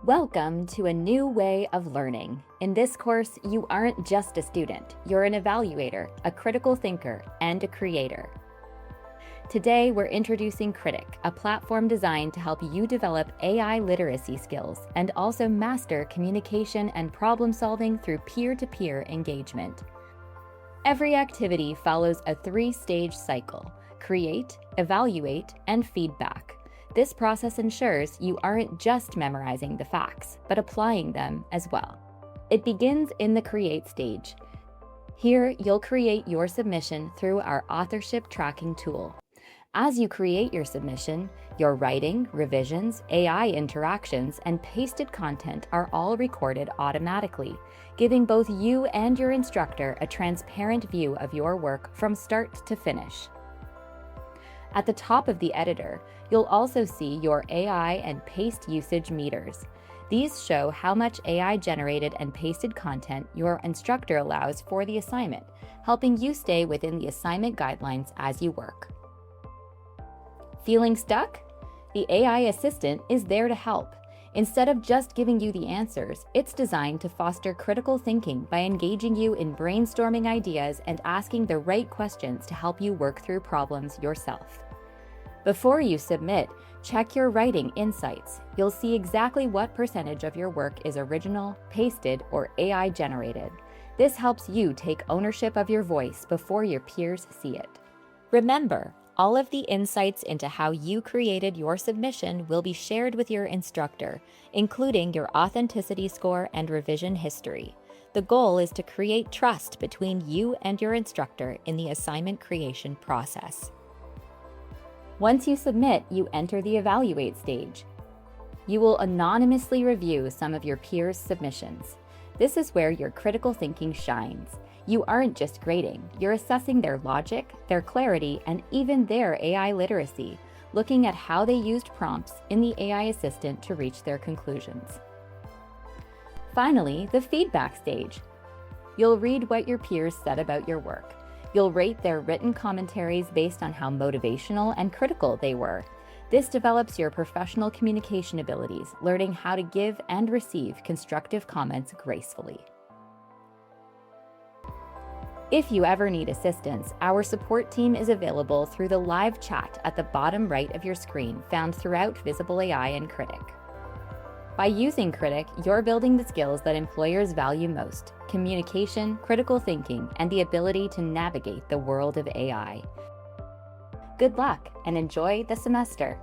Welcome to a new way of learning. In this course, you aren't just a student, you're an evaluator, a critical thinker, and a creator. Today, we're introducing Kritik, a platform designed to help you develop AI literacy skills and also master communication and problem solving through peer-to-peer engagement. Every activity follows a 3-stage cycle: create, evaluate, and feedback. This process ensures you aren't just memorizing the facts, but applying them as well. It begins in the create stage. Here, you'll create your submission through our authorship tracking tool. As you create your submission, your writing, revisions, AI interactions, and pasted content are all recorded automatically, giving both you and your instructor a transparent view of your work from start to finish. At the top of the editor, you'll also see your AI and paste usage meters. These show how much AI-generated and pasted content your instructor allows for the assignment, helping you stay within the assignment guidelines as you work. Feeling stuck? The AI assistant is there to help. Instead of just giving you the answers, it's designed to foster critical thinking by engaging you in brainstorming ideas and asking the right questions to help you work through problems yourself. Before you submit, check your writing insights. You'll see exactly what percentage of your work is original, pasted, or AI generated. This helps you take ownership of your voice before your peers see it. Remember, all of the insights into how you created your submission will be shared with your instructor, including your authenticity score and revision history. The goal is to create trust between you and your instructor in the assignment creation process. Once you submit, you enter the evaluate stage. You will anonymously review some of your peers' submissions. This is where your critical thinking shines. You aren't just grading, you're assessing their logic, their clarity, and even their AI literacy, looking at how they used prompts in the AI assistant to reach their conclusions. Finally, the feedback stage. You'll read what your peers said about your work. You'll rate their written commentaries based on how motivational and critical they were. This develops your professional communication abilities, learning how to give and receive constructive comments gracefully. If you ever need assistance, our support team is available through the live chat at the bottom right of your screen, found throughout VisibleAI and Kritik. By using Kritik, you're building the skills that employers value most: communication, critical thinking, and the ability to navigate the world of AI. Good luck and enjoy the semester!